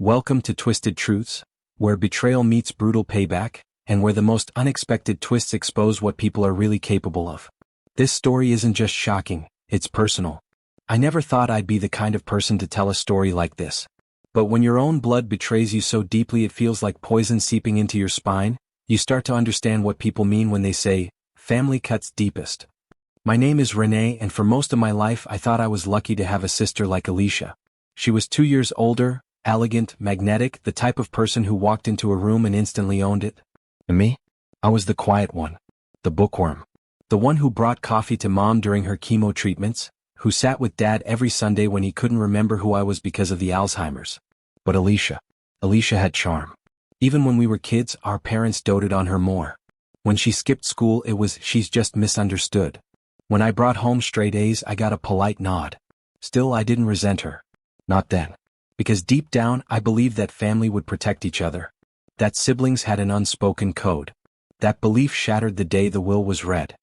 Welcome to Twisted Truths, where betrayal meets brutal payback, and where the most unexpected twists expose what people are really capable of. This story isn't just shocking, it's personal. I never thought I'd be the kind of person to tell a story like this. But when your own blood betrays you so deeply it feels like poison seeping into your spine, you start to understand what people mean when they say, family cuts deepest. My name is Renee, and for most of my life I thought I was lucky to have a sister like Alicia. She was 2 years older, elegant, magnetic, the type of person who walked into a room and instantly owned it. And me? I was the quiet one. The bookworm. The one who brought coffee to Mom during her chemo treatments, who sat with Dad every Sunday when he couldn't remember who I was because of the Alzheimer's. But Alicia had charm. Even when we were kids, our parents doted on her more. When she skipped school, it was, she's just misunderstood. When I brought home straight A's, I got a polite nod. Still, I didn't resent her. Not then. Because deep down, I believed that family would protect each other. That siblings had an unspoken code. That belief shattered the day the will was read.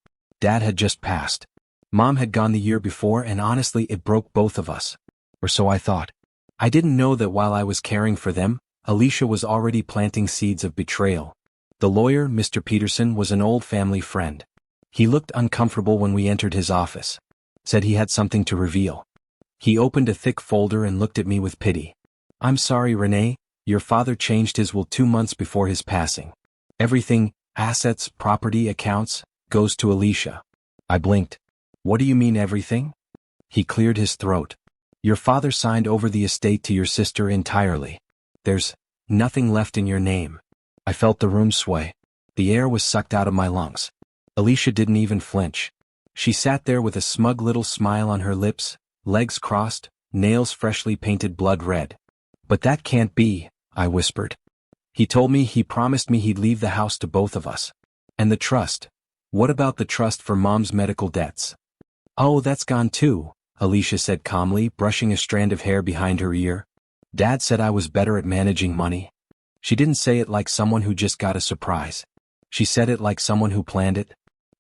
Dad had just passed. Mom had gone the year before, and honestly, it broke both of us. Or so I thought. I didn't know that while I was caring for them, Alicia was already planting seeds of betrayal. The lawyer, Mr. Peterson, was an old family friend. He looked uncomfortable when we entered his office. Said he had something to reveal. He opened a thick folder and looked at me with pity. I'm sorry, Renee, your father changed his will 2 months before his passing. Everything, assets, property, accounts, goes to Alicia. I blinked. What do you mean everything? He cleared his throat. Your father signed over the estate to your sister entirely. There's nothing left in your name. I felt the room sway. The air was sucked out of my lungs. Alicia didn't even flinch. She sat there with a smug little smile on her lips, legs crossed, nails freshly painted blood red. But that can't be, I whispered. He told me he promised me he'd leave the house to both of us. And the trust? What about the trust for Mom's medical debts? Oh, that's gone too, Alicia said calmly, brushing a strand of hair behind her ear. Dad said I was better at managing money. She didn't say it like someone who just got a surprise. She said it like someone who planned it.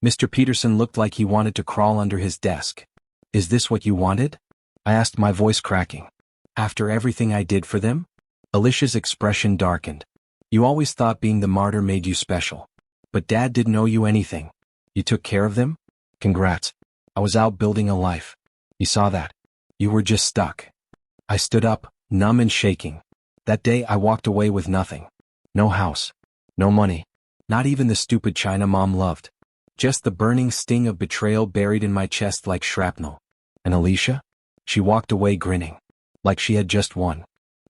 Mr. Peterson looked like he wanted to crawl under his desk. Is this what you wanted? I asked, my voice cracking. After everything I did for them? Alicia's expression darkened. You always thought being the martyr made you special. But Dad didn't owe you anything. You took care of them? Congrats. I was out building a life. You saw that. You were just stuck. I stood up, numb and shaking. That day I walked away with nothing. No house. No money. Not even the stupid china Mom loved. Just the burning sting of betrayal buried in my chest like shrapnel. And Alicia? She walked away grinning. Like she had just won.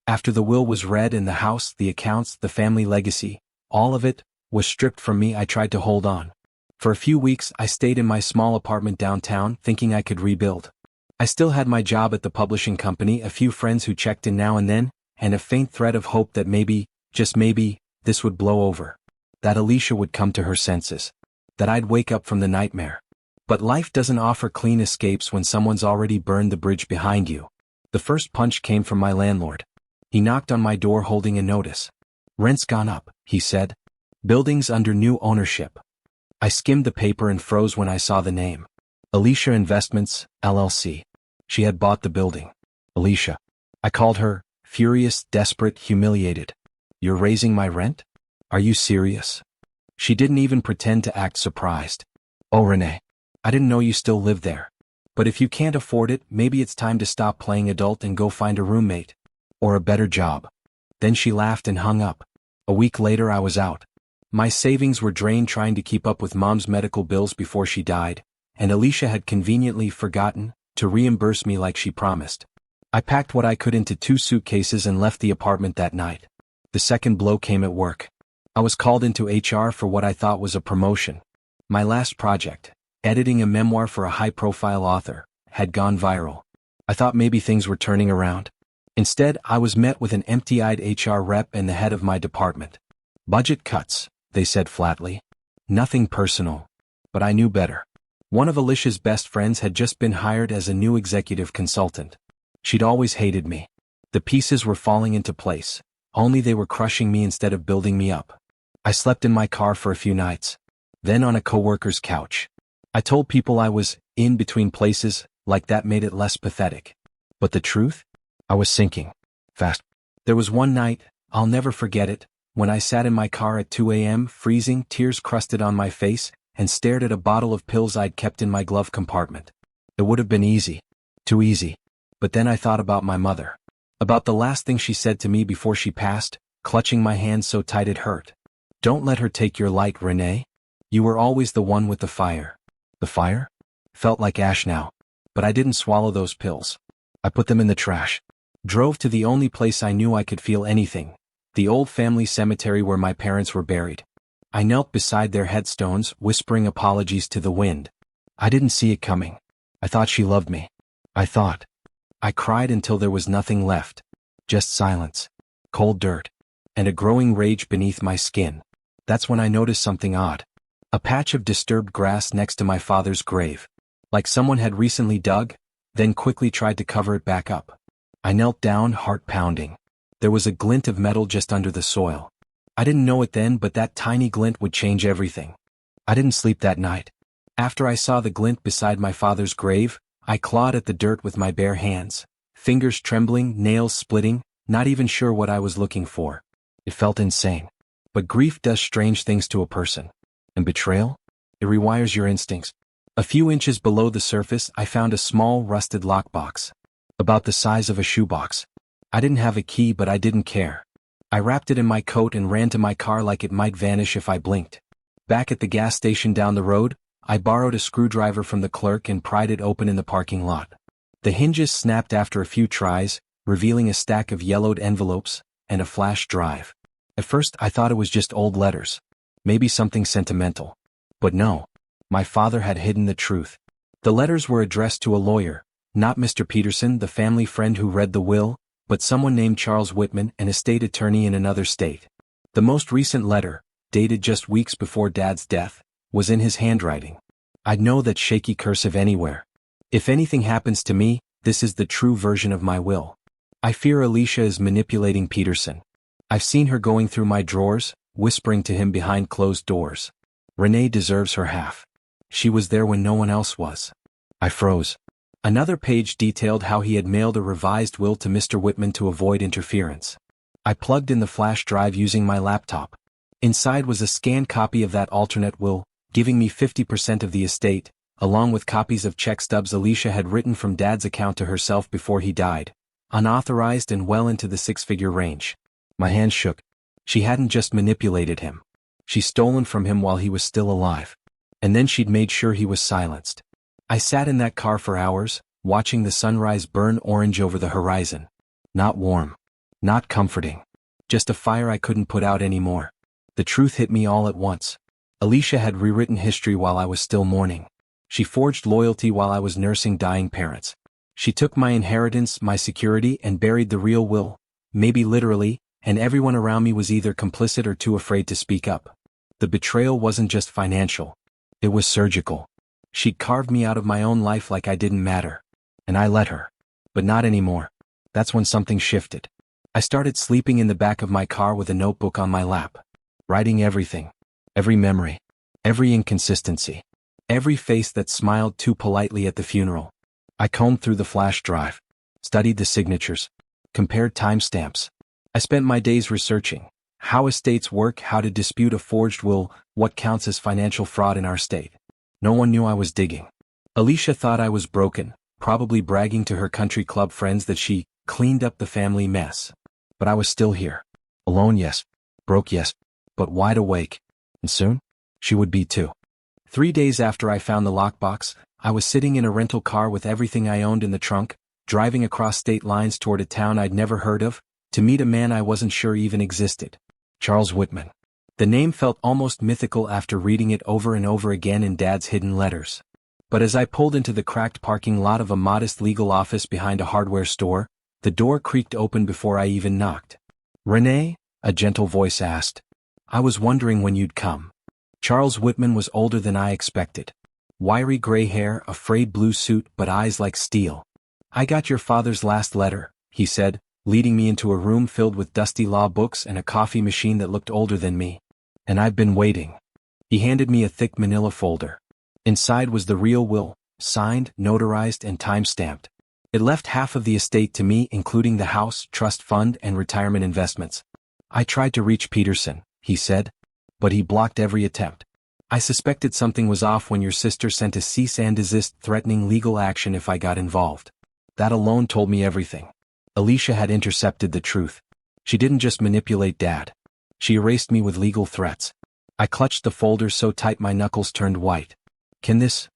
After the will was read and the house, the accounts, the family legacy, all of it, was stripped from me, I tried to hold on. For a few weeks I stayed in my small apartment downtown, thinking I could rebuild. I still had my job at the publishing company, a few friends who checked in now and then, and a faint thread of hope that maybe, just maybe, this would blow over. That Alicia would come to her senses. That I'd wake up from the nightmare. But life doesn't offer clean escapes when someone's already burned the bridge behind you. The first punch came from my landlord. He knocked on my door holding a notice. Rent's gone up, he said. Buildings under new ownership. I skimmed the paper and froze when I saw the name. Alicia Investments, LLC. She had bought the building. Alicia. I called her, furious, desperate, humiliated. You're raising my rent? Are you serious? She didn't even pretend to act surprised. Oh, Renee. I didn't know you still lived there. But if you can't afford it, maybe it's time to stop playing adult and go find a roommate. Or a better job. Then she laughed and hung up. A week later I was out. My savings were drained trying to keep up with Mom's medical bills before she died, and Alicia had conveniently forgotten to reimburse me like she promised. I packed what I could into 2 suitcases and left the apartment that night. The second blow came at work. I was called into HR for what I thought was a promotion. My last project, editing a memoir for a high-profile author, had gone viral. I thought maybe things were turning around. Instead, I was met with an empty-eyed HR rep and the head of my department. Budget cuts, they said flatly. Nothing personal. But I knew better. One of Alicia's best friends had just been hired as a new executive consultant. She'd always hated me. The pieces were falling into place, only they were crushing me instead of building me up. I slept in my car for a few nights. Then on a coworker's couch. I told people I was in between places, like that made it less pathetic. But the truth? I was sinking. Fast. There was one night, I'll never forget it, when I sat in my car at 2 a.m., freezing, tears crusted on my face, and stared at a bottle of pills I'd kept in my glove compartment. It would have been easy. Too easy. But then I thought about my mother. About the last thing she said to me before she passed, clutching my hand so tight it hurt. Don't let her take your light, Renee. You were always the one with the fire. The fire? Felt like ash now. But I didn't swallow those pills. I put them in the trash. Drove to the only place I knew I could feel anything. The old family cemetery where my parents were buried. I knelt beside their headstones, whispering apologies to the wind. I didn't see it coming. I thought she loved me. I cried until there was nothing left. Just silence. Cold dirt. And a growing rage beneath my skin. That's when I noticed something odd. A patch of disturbed grass next to my father's grave. Like someone had recently dug, then quickly tried to cover it back up. I knelt down, heart pounding. There was a glint of metal just under the soil. I didn't know it then, but that tiny glint would change everything. I didn't sleep that night. After I saw the glint beside my father's grave, I clawed at the dirt with my bare hands, fingers trembling, nails splitting, not even sure what I was looking for. It felt insane. But grief does strange things to a person. And betrayal? It rewires your instincts. A few inches below the surface, I found a small, rusted lockbox. About the size of a shoebox. I didn't have a key, but I didn't care. I wrapped it in my coat and ran to my car like it might vanish if I blinked. Back at the gas station down the road, I borrowed a screwdriver from the clerk and pried it open in the parking lot. The hinges snapped after a few tries, revealing a stack of yellowed envelopes and a flash drive. At first I thought it was just old letters. Maybe something sentimental. But no. My father had hidden the truth. The letters were addressed to a lawyer, not Mr. Peterson, the family friend who read the will, but someone named Charles Whitman, an estate attorney in another state. The most recent letter, dated just weeks before Dad's death, was in his handwriting. I'd know that shaky cursive anywhere. If anything happens to me, this is the true version of my will. I fear Alicia is manipulating Peterson. I've seen her going through my drawers, whispering to him behind closed doors. Renee deserves her half. She was there when no one else was. I froze. Another page detailed how he had mailed a revised will to Mr. Whitman to avoid interference. I plugged in the flash drive using my laptop. Inside was a scanned copy of that alternate will, giving me 50% of the estate, along with copies of check stubs Alicia had written from Dad's account to herself before he died, unauthorized and well into the six-figure range. My hands shook. She hadn't just manipulated him. She'd stolen from him while he was still alive. And then she'd made sure he was silenced. I sat in that car for hours, watching the sunrise burn orange over the horizon. Not warm. Not comforting. Just a fire I couldn't put out anymore. The truth hit me all at once. Alicia had rewritten history while I was still mourning. She forged loyalty while I was nursing dying parents. She took my inheritance, my security, and buried the real will, maybe literally, and everyone around me was either complicit or too afraid to speak up. The betrayal wasn't just financial. It was surgical. She'd carved me out of my own life like I didn't matter. And I let her. But not anymore. That's when something shifted. I started sleeping in the back of my car with a notebook on my lap. Writing everything. Every memory. Every inconsistency. Every face that smiled too politely at the funeral. I combed through the flash drive. Studied the signatures. Compared timestamps. I spent my days researching how estates work, how to dispute a forged will, what counts as financial fraud in our state. No one knew I was digging. Alicia thought I was broken, probably bragging to her country club friends that she cleaned up the family mess. But I was still here. Alone, yes. Broke, yes. But wide awake. And soon, she would be too. 3 days after I found the lockbox, I was sitting in a rental car with everything I owned in the trunk, driving across state lines toward a town I'd never heard of, to meet a man I wasn't sure even existed. Charles Whitman. The name felt almost mythical after reading it over and over again in Dad's hidden letters. But as I pulled into the cracked parking lot of a modest legal office behind a hardware store, the door creaked open before I even knocked. "Renee?" a gentle voice asked. "I was wondering when you'd come." Charles Whitman was older than I expected. Wiry gray hair, a frayed blue suit, but eyes like steel. "I got your father's last letter," he said, leading me into a room filled with dusty law books and a coffee machine that looked older than me. "And I've been waiting." He handed me a thick manila folder. Inside was the real will, signed, notarized, and time-stamped. It left half of the estate to me, including the house, trust fund, and retirement investments. I tried to reach Peterson, he said, but he blocked every attempt. I suspected something was off when your sister sent a cease and desist threatening legal action if I got involved. That alone told me everything. Alicia had intercepted the truth. She didn't just manipulate Dad. She erased me with legal threats. I clutched the folder so tight my knuckles turned white. Can this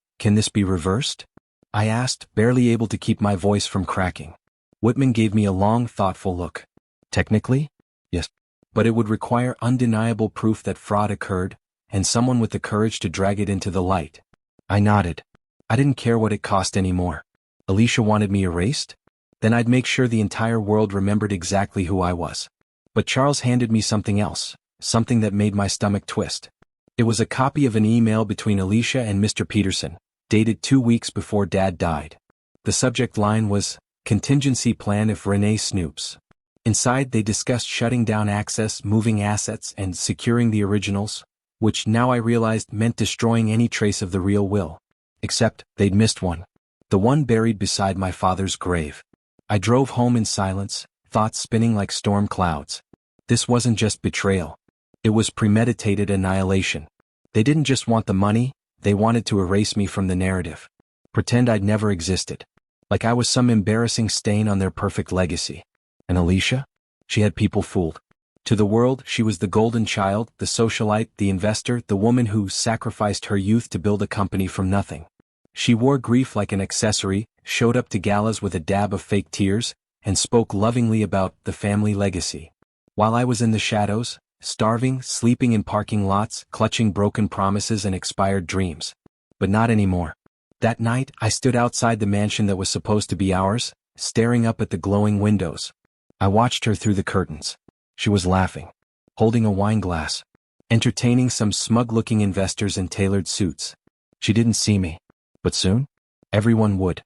be reversed? I asked, barely able to keep my voice from cracking. Whitman gave me a long, thoughtful look. Technically? Yes. But it would require undeniable proof that fraud occurred, and someone with the courage to drag it into the light. I nodded. I didn't care what it cost anymore. Alicia wanted me erased? Then I'd make sure the entire world remembered exactly who I was. But Charles handed me something else, something that made my stomach twist. It was a copy of an email between Alicia and Mr. Peterson, dated 2 weeks before Dad died. The subject line was, "Contingency plan if Renee snoops." Inside they discussed shutting down access, moving assets, and securing the originals, which now I realized meant destroying any trace of the real will. Except, they'd missed one. The one buried beside my father's grave. I drove home in silence, thoughts spinning like storm clouds. This wasn't just betrayal. It was premeditated annihilation. They didn't just want the money, they wanted to erase me from the narrative. Pretend I'd never existed. Like I was some embarrassing stain on their perfect legacy. And Alicia? She had people fooled. To the world, she was the golden child, the socialite, the investor, the woman who sacrificed her youth to build a company from nothing. She wore grief like an accessory, showed up to galas with a dab of fake tears, and spoke lovingly about the family legacy. While I was in the shadows, starving, sleeping in parking lots, clutching broken promises and expired dreams. But not anymore. That night, I stood outside the mansion that was supposed to be ours, staring up at the glowing windows. I watched her through the curtains. She was laughing, holding a wine glass, entertaining some smug-looking investors in tailored suits. She didn't see me. But soon, everyone would.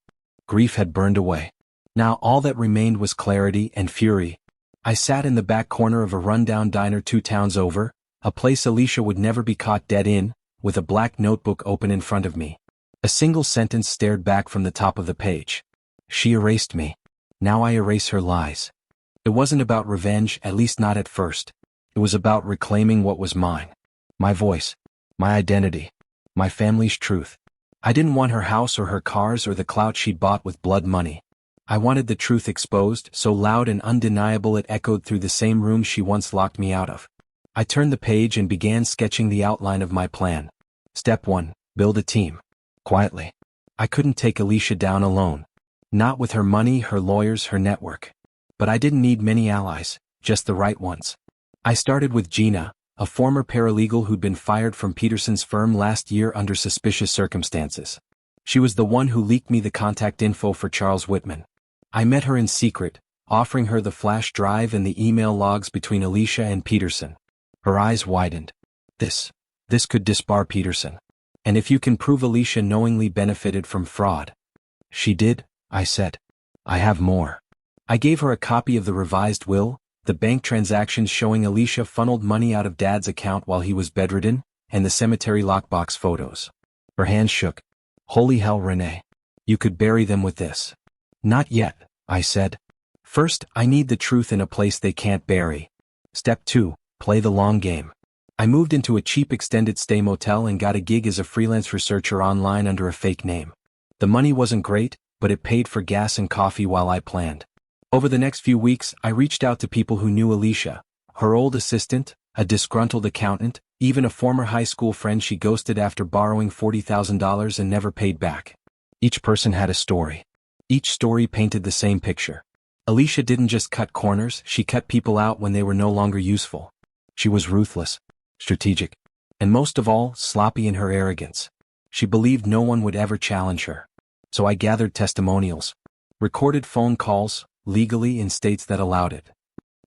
Grief had burned away. Now all that remained was clarity and fury. I sat in the back corner of a rundown diner 2 towns over, a place Alicia would never be caught dead in, with a black notebook open in front of me. A single sentence stared back from the top of the page. She erased me. Now I erase her lies. It wasn't about revenge, at least not at first. It was about reclaiming what was mine. My voice. My identity. My family's truth. I didn't want her house or her cars or the clout she'd bought with blood money. I wanted the truth exposed, so loud and undeniable it echoed through the same room she once locked me out of. I turned the page and began sketching the outline of my plan. Step 1. Build a team. Quietly. I couldn't take Alicia down alone. Not with her money, her lawyers, her network. But I didn't need many allies, just the right ones. I started with Gina, a former paralegal who'd been fired from Peterson's firm last year under suspicious circumstances. She was the one who leaked me the contact info for Charles Whitman. I met her in secret, offering her the flash drive and the email logs between Alicia and Peterson. Her eyes widened. This could disbar Peterson. And if you can prove Alicia knowingly benefited from fraud. She did, I said. I have more. I gave her a copy of the revised will, the bank transactions showing Alicia funneled money out of Dad's account while he was bedridden, and the cemetery lockbox photos. Her hands shook. Holy hell, Renee. You could bury them with this. Not yet, I said. First, I need the truth in a place they can't bury. Step 2, play the long game. I moved into a cheap extended stay motel and got a gig as a freelance researcher online under a fake name. The money wasn't great, but it paid for gas and coffee while I planned. Over the next few weeks, I reached out to people who knew Alicia, her old assistant, a disgruntled accountant, even a former high school friend she ghosted after borrowing $40,000 and never paid back. Each person had a story. Each story painted the same picture. Alicia didn't just cut corners, she cut people out when they were no longer useful. She was ruthless, strategic, and most of all, sloppy in her arrogance. She believed no one would ever challenge her. So I gathered testimonials, recorded phone calls, legally in states that allowed it.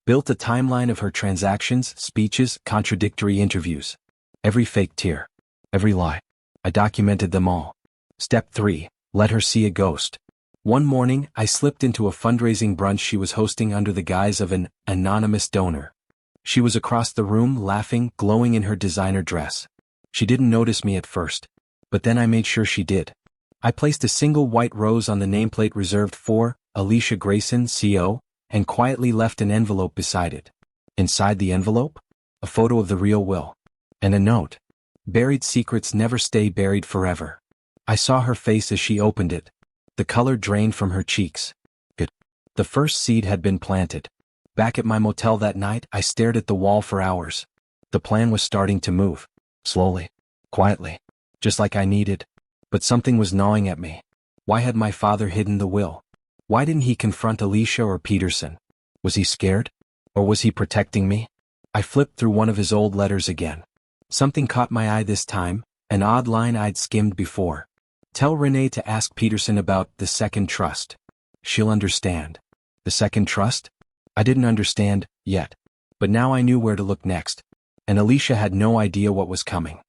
Built a timeline of her transactions, speeches, contradictory interviews. Every fake tear. Every lie. I documented them all. Step 3. Let her see a ghost. One morning, I slipped into a fundraising brunch she was hosting under the guise of an anonymous donor. She was across the room, laughing, glowing in her designer dress. She didn't notice me at first. But then I made sure she did. I placed a single white rose on the nameplate reserved for Alicia Grayson, CO, and quietly left an envelope beside it. Inside the envelope? A photo of the real will. And a note. Buried secrets never stay buried forever. I saw her face as she opened it. The color drained from her cheeks. Good. The first seed had been planted. Back at my motel that night, I stared at the wall for hours. The plan was starting to move. Slowly. Quietly. Just like I needed. But something was gnawing at me. Why had my father hidden the will? Why didn't he confront Alicia or Peterson? Was he scared? Or was he protecting me? I flipped through one of his old letters again. Something caught my eye this time, an odd line I'd skimmed before. Tell Renee to ask Peterson about the second trust. She'll understand. The second trust? I didn't understand, yet. But now I knew where to look next. And Alicia had no idea what was coming.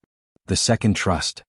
The second trust.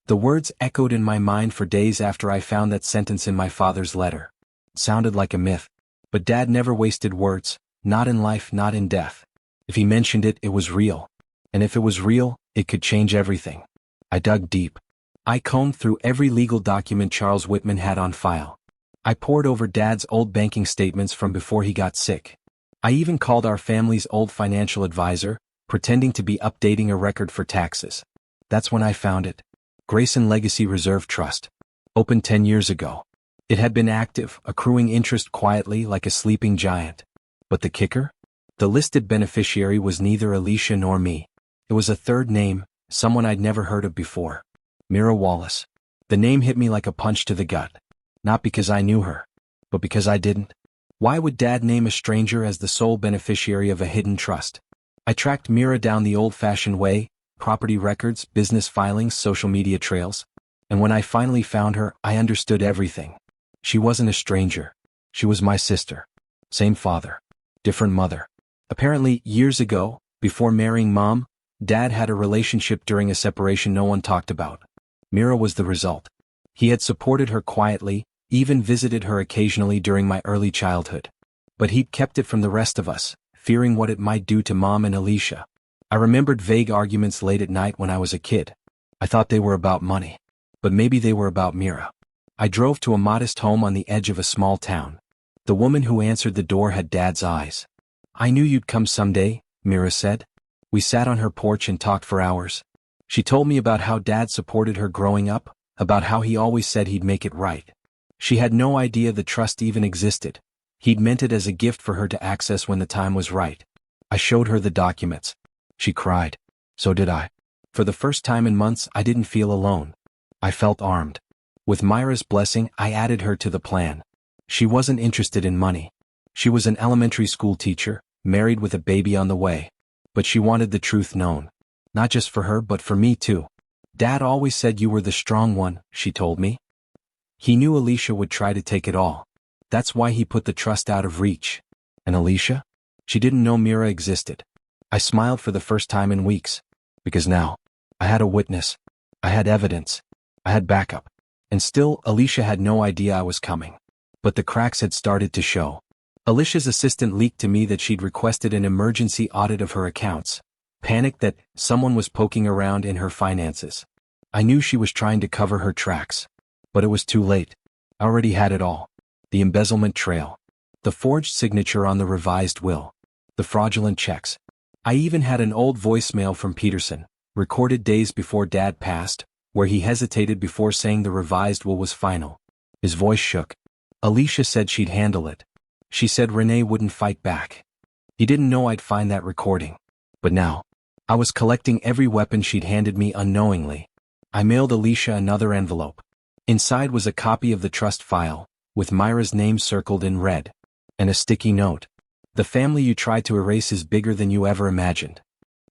The words echoed in my mind for days after I found that sentence in my father's letter. It sounded like a myth. But Dad never wasted words, not in life, not in death. If he mentioned it, it was real. And if it was real, it could change everything. I dug deep. I combed through every legal document Charles Whitman had on file. I pored over Dad's old banking statements from before he got sick. I even called our family's old financial advisor, pretending to be updating a record for taxes. That's when I found it. Grayson Legacy Reserve Trust. Opened 10 years ago. It had been active, accruing interest quietly like a sleeping giant. But the kicker? The listed beneficiary was neither Alicia nor me. It was a third name, someone I'd never heard of before. Mira Wallace. The name hit me like a punch to the gut. Not because I knew her, but because I didn't. Why would Dad name a stranger as the sole beneficiary of a hidden trust? I tracked Mira down the old-fashioned way, property records, business filings, social media trails. And when I finally found her, I understood everything. She wasn't a stranger. She was my sister. Same father. Different mother. Apparently, years ago, before marrying Mom, Dad had a relationship during a separation no one talked about. Mira was the result. He had supported her quietly, even visited her occasionally during my early childhood. But he'd kept it from the rest of us, fearing what it might do to Mom and Alicia. I remembered vague arguments late at night when I was a kid. I thought they were about money. But maybe they were about Mira. I drove to a modest home on the edge of a small town. The woman who answered the door had Dad's eyes. I knew you'd come someday, Mira said. We sat on her porch and talked for hours. She told me about how Dad supported her growing up, about how he always said he'd make it right. She had no idea the trust even existed. He'd meant it as a gift for her to access when the time was right. I showed her the documents. She cried. So did I. For the first time in months, I didn't feel alone. I felt armed. With Myra's blessing, I added her to the plan. She wasn't interested in money. She was an elementary school teacher, married with a baby on the way. But she wanted the truth known. Not just for her, but for me too. Dad always said you were the strong one, she told me. He knew Alicia would try to take it all. That's why he put the trust out of reach. And Alicia? She didn't know Mira existed. I smiled for the first time in weeks. Because now, I had a witness. I had evidence. I had backup. And still, Alicia had no idea I was coming. But the cracks had started to show. Alicia's assistant leaked to me that she'd requested an emergency audit of her accounts. Panicked that someone was poking around in her finances. I knew she was trying to cover her tracks. But it was too late. I already had it all. The embezzlement trail. The forged signature on the revised will. The fraudulent checks. I even had an old voicemail from Peterson, recorded days before Dad passed, where he hesitated before saying the revised will was final. His voice shook. Alicia said she'd handle it. She said Renee wouldn't fight back. He didn't know I'd find that recording. But now, I was collecting every weapon she'd handed me unknowingly. I mailed Alicia another envelope. Inside was a copy of the trust file, with Myra's name circled in red. And a sticky note. The family you tried to erase is bigger than you ever imagined.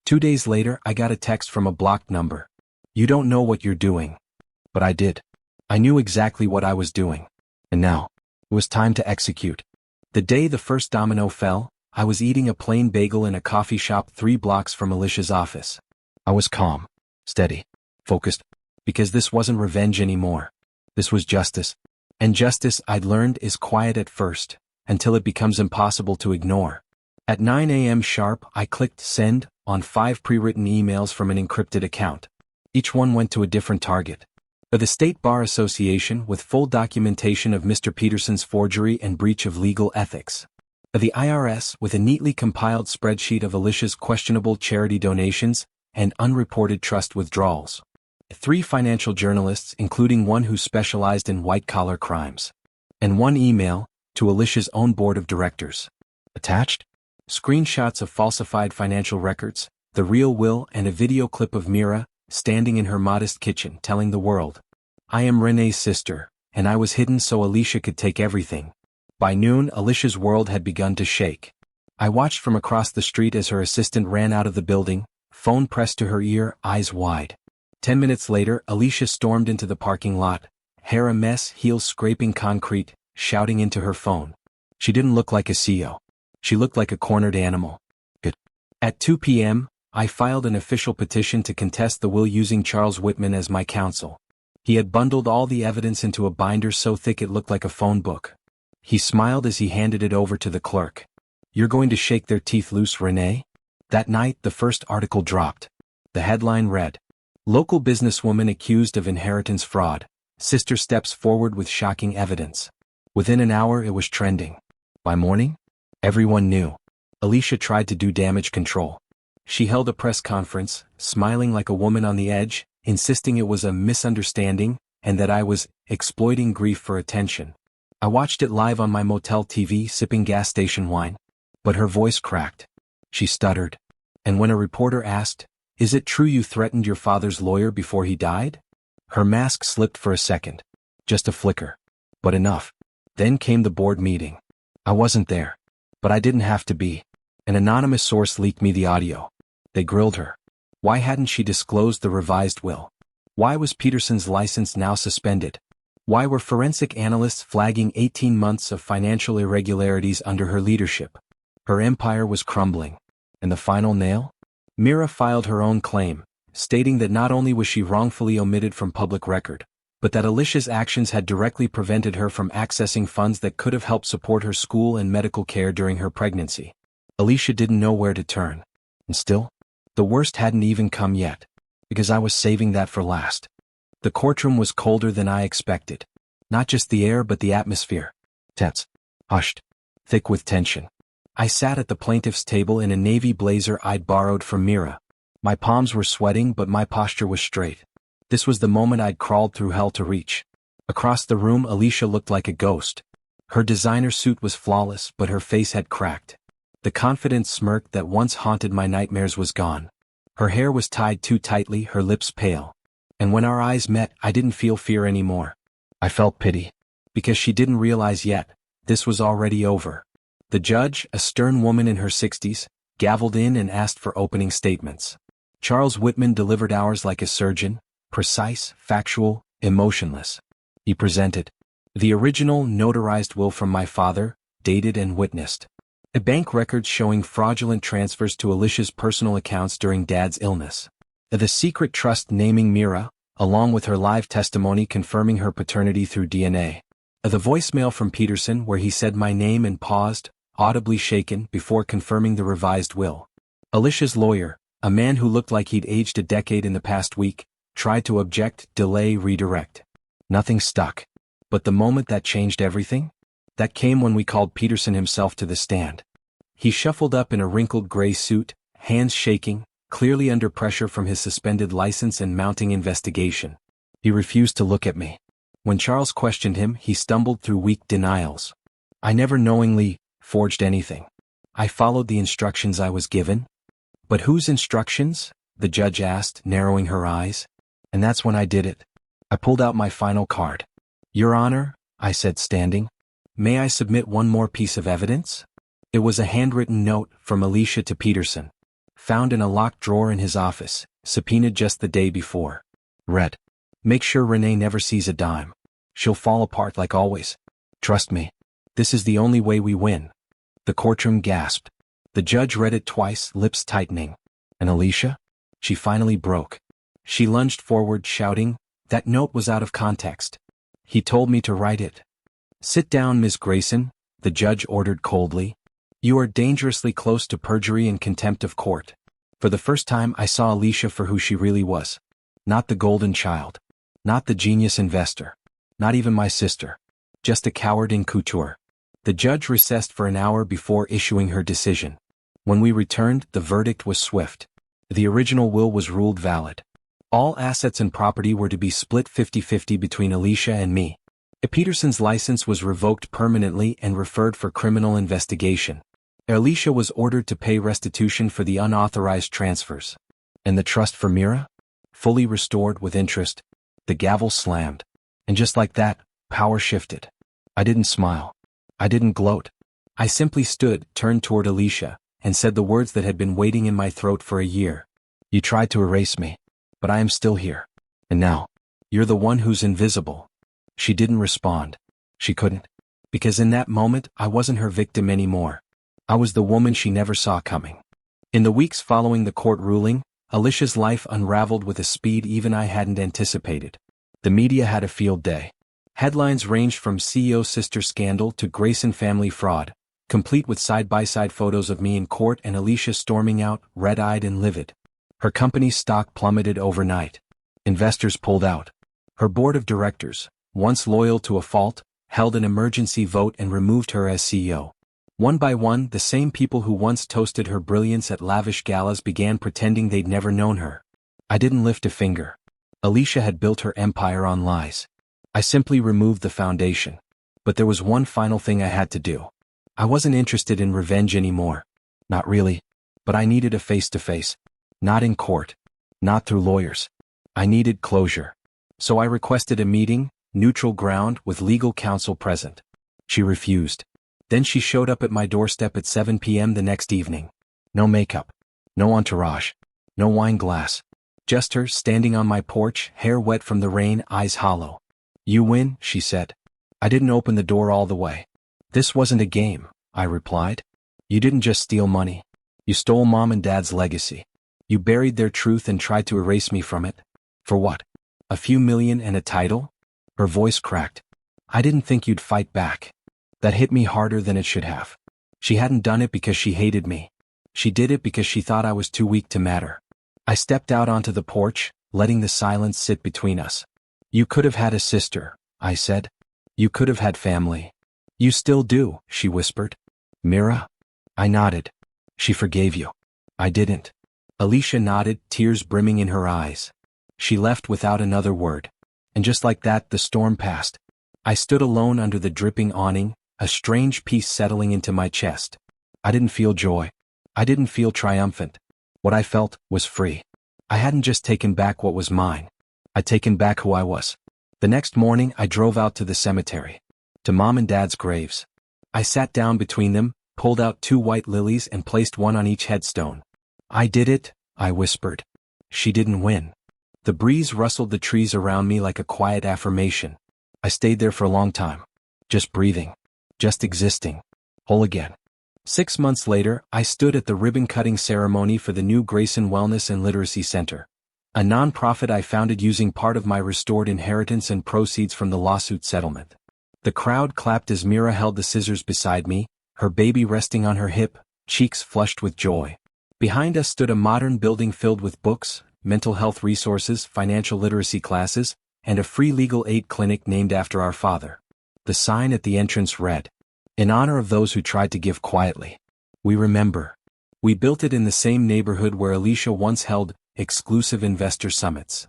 2 days later, I got a text from a blocked number. You don't know what you're doing. But I did. I knew exactly what I was doing. And now, it was time to execute. The day the first domino fell, I was eating a plain bagel in a coffee shop 3 blocks from Alicia's office. I was calm, steady, focused, because this wasn't revenge anymore. This was justice. And justice, I'd learned, is quiet at first, until it becomes impossible to ignore. At 9 a.m. sharp, I clicked send on 5 pre-written emails from an encrypted account. Each one went to a different target. The State Bar Association with full documentation of Mr. Peterson's forgery and breach of legal ethics. The IRS with a neatly compiled spreadsheet of Alicia's questionable charity donations and unreported trust withdrawals. 3 financial journalists, including one who specialized in white-collar crimes. And 1 email to Alicia's own board of directors. Attached? Screenshots of falsified financial records, the real will, and a video clip of Mira standing in her modest kitchen telling the world, "I am Renee's sister, and I was hidden so Alicia could take everything." By noon, Alicia's world had begun to shake. I watched from across the street as her assistant ran out of the building, phone pressed to her ear, eyes wide. 10 minutes later, Alicia stormed into the parking lot, hair a mess, heels scraping concrete, shouting into her phone. She didn't look like a CEO. She looked like a cornered animal. Good. At 2 p.m., I filed an official petition to contest the will using Charles Whitman as my counsel. He had bundled all the evidence into a binder so thick it looked like a phone book. He smiled as he handed it over to the clerk. "You're going to shake their teeth loose, Renee?" That night, the first article dropped. The headline read, "Local businesswoman accused of inheritance fraud. Sister steps forward with shocking evidence." Within an hour, it was trending. By morning, everyone knew. Alicia tried to do damage control. She held a press conference, smiling like a woman on the edge, insisting it was a misunderstanding, and that I was exploiting grief for attention. I watched it live on my motel TV, sipping gas station wine. But her voice cracked. She stuttered. And when a reporter asked, "Is it true you threatened your father's lawyer before he died?" her mask slipped for a second. Just a flicker. But enough. Then came the board meeting. I wasn't there. But I didn't have to be. An anonymous source leaked me the audio. They grilled her. Why hadn't she disclosed the revised will? Why was Peterson's license now suspended? Why were forensic analysts flagging 18 months of financial irregularities under her leadership? Her empire was crumbling. And the final nail? Mira filed her own claim, stating that not only was she wrongfully omitted from public record, but that Alicia's actions had directly prevented her from accessing funds that could have helped support her school and medical care during her pregnancy. Alicia didn't know where to turn. And still, the worst hadn't even come yet, because I was saving that for last. The courtroom was colder than I expected. Not just the air but the atmosphere. Tense. Hushed. Thick with tension. I sat at the plaintiff's table in a navy blazer I'd borrowed from Mira. My palms were sweating but my posture was straight. This was the moment I'd crawled through hell to reach. Across the room, Alicia looked like a ghost. Her designer suit was flawless but her face had cracked. The confident smirk that once haunted my nightmares was gone. Her hair was tied too tightly, her lips pale. And when our eyes met, I didn't feel fear anymore. I felt pity. Because she didn't realize yet, this was already over. The judge, a stern woman in her 60s, gavelled in and asked for opening statements. Charles Whitman delivered ours like a surgeon, precise, factual, emotionless. He presented the original notarized will from my father, dated and witnessed. A bank records showing fraudulent transfers to Alicia's personal accounts during Dad's illness. The secret trust naming Mira, along with her live testimony confirming her paternity through DNA. The voicemail from Peterson where he said my name and paused, audibly shaken, before confirming the revised will. Alicia's lawyer, a man who looked like he'd aged a decade in the past week, tried to object, delay, redirect. Nothing stuck. But the moment that changed everything? That came when we called Peterson himself to the stand. He shuffled up in a wrinkled gray suit, hands shaking, clearly under pressure from his suspended license and mounting investigation. He refused to look at me. When Charles questioned him, he stumbled through weak denials. I never knowingly forged anything. I followed the instructions I was given. But whose instructions? The judge asked, narrowing her eyes. And that's when I did it. I pulled out my final card. Your Honor, I said, standing. May I submit one more piece of evidence? It was a handwritten note from Alicia to Peterson, found in a locked drawer in his office, subpoenaed just the day before. Read. Make sure Renee never sees a dime. She'll fall apart like always. Trust me. This is the only way we win. The courtroom gasped. The judge read it twice, lips tightening. And Alicia? She finally broke. She lunged forward, shouting, that note was out of context. He told me to write it. Sit down, Miss Grayson, the judge ordered coldly. You are dangerously close to perjury and contempt of court. For the first time I saw Alicia for who she really was. Not the golden child. Not the genius investor. Not even my sister. Just a coward in couture. The judge recessed for an hour before issuing her decision. When we returned, the verdict was swift. The original will was ruled valid. All assets and property were to be split 50-50 between Alicia and me. Peterson's license was revoked permanently and referred for criminal investigation. Alicia was ordered to pay restitution for the unauthorized transfers. And the trust for Mira? Fully restored with interest. The gavel slammed. And just like that, power shifted. I didn't smile. I didn't gloat. I simply stood, turned toward Alicia, and said the words that had been waiting in my throat for a year. You tried to erase me, but I am still here. And now, you're the one who's invisible. She didn't respond. She couldn't. Because in that moment, I wasn't her victim anymore. I was the woman she never saw coming. In the weeks following the court ruling, Alicia's life unraveled with a speed even I hadn't anticipated. The media had a field day. Headlines ranged from CEO sister scandal to Grayson family fraud, complete with side-by-side photos of me in court and Alicia storming out, red-eyed and livid. Her company's stock plummeted overnight. Investors pulled out. Her board of directors, once loyal to a fault, held an emergency vote and removed her as CEO. One by one, the same people who once toasted her brilliance at lavish galas began pretending they'd never known her. I didn't lift a finger. Alicia had built her empire on lies. I simply removed the foundation. But there was one final thing I had to do. I wasn't interested in revenge anymore. Not really. But I needed a face-to-face. Not in court. Not through lawyers. I needed closure. So I requested a meeting, neutral ground, with legal counsel present. She refused. Then she showed up at my doorstep at 7 p.m. the next evening. No makeup. No entourage. No wine glass. Just her, standing on my porch, hair wet from the rain, eyes hollow. You win, she said. I didn't open the door all the way. This wasn't a game, I replied. You didn't just steal money. You stole Mom and Dad's legacy. You buried their truth and tried to erase me from it. For what? A few million and a title? Her voice cracked. I didn't think you'd fight back. That hit me harder than it should have. She hadn't done it because she hated me. She did it because she thought I was too weak to matter. I stepped out onto the porch, letting the silence sit between us. You could have had a sister, I said. You could have had family. You still do, she whispered. Mira? I nodded. She forgave you. I didn't. Alicia nodded, tears brimming in her eyes. She left without another word. And just like that, the storm passed. I stood alone under the dripping awning, a strange peace settling into my chest. I didn't feel joy. I didn't feel triumphant. What I felt was free. I hadn't just taken back what was mine. I'd taken back who I was. The next morning, I drove out to the cemetery. To Mom and Dad's graves. I sat down between them, pulled out 2 white lilies and placed one on each headstone. I did it, I whispered. She didn't win. The breeze rustled the trees around me like a quiet affirmation. I stayed there for a long time. Just breathing. Just existing. Whole again. 6 months later, I stood at the ribbon-cutting ceremony for the new Grayson Wellness and Literacy Center, a non-profit I founded using part of my restored inheritance and proceeds from the lawsuit settlement. The crowd clapped as Mira held the scissors beside me, her baby resting on her hip, cheeks flushed with joy. Behind us stood a modern building filled with books, mental health resources, financial literacy classes, and a free legal aid clinic named after our father. The sign at the entrance read, "In honor of those who tried to give quietly. We remember." We built it in the same neighborhood where Alicia once held exclusive investor summits.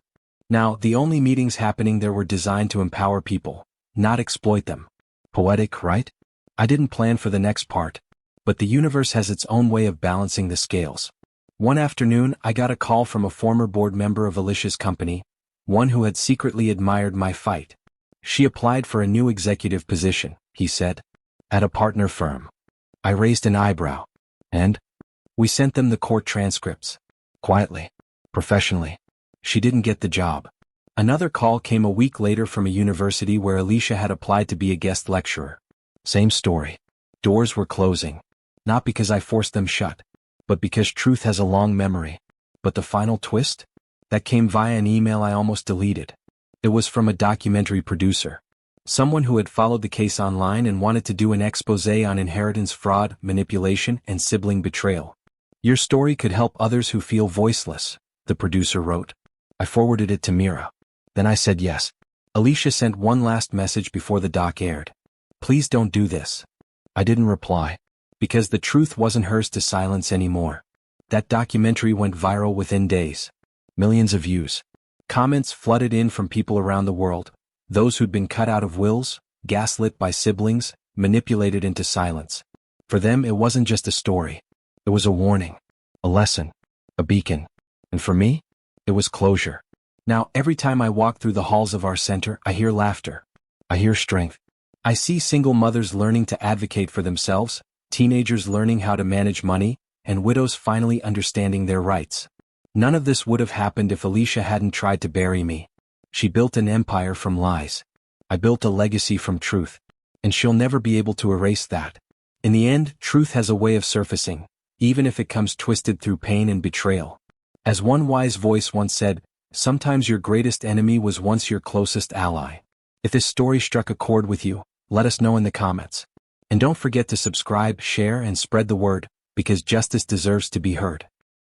Now, the only meetings happening there were designed to empower people, not exploit them. Poetic, right? I didn't plan for the next part. But the universe has its own way of balancing the scales. One afternoon, I got a call from a former board member of Alicia's company, one who had secretly admired my fight. She applied for a new executive position, he said, at a partner firm. I raised an eyebrow. And? We sent them the court transcripts. Quietly. Professionally. She didn't get the job. Another call came a week later from a university where Alicia had applied to be a guest lecturer. Same story. Doors were closing. Not because I forced them shut, but because truth has a long memory. But the final twist? That came via an email I almost deleted. It was from a documentary producer. Someone who had followed the case online and wanted to do an expose on inheritance fraud, manipulation, and sibling betrayal. Your story could help others who feel voiceless, the producer wrote. I forwarded it to Mira. Then I said yes. Alicia sent one last message before the doc aired. Please don't do this. I didn't reply. Because the truth wasn't hers to silence anymore. That documentary went viral within days. Millions of views. Comments flooded in from people around the world. Those who'd been cut out of wills, gaslit by siblings, manipulated into silence. For them it wasn't just a story. It was a warning. A lesson. A beacon. And for me, it was closure. Now every time I walk through the halls of our center, I hear laughter. I hear strength. I see single mothers learning to advocate for themselves, teenagers learning how to manage money, and widows finally understanding their rights. None of this would have happened if Alicia hadn't tried to bury me. She built an empire from lies. I built a legacy from truth. And she'll never be able to erase that. In the end, truth has a way of surfacing, even if it comes twisted through pain and betrayal. As one wise voice once said, sometimes your greatest enemy was once your closest ally. If this story struck a chord with you, let us know in the comments. And don't forget to subscribe, share, and spread the word, because justice deserves to be heard.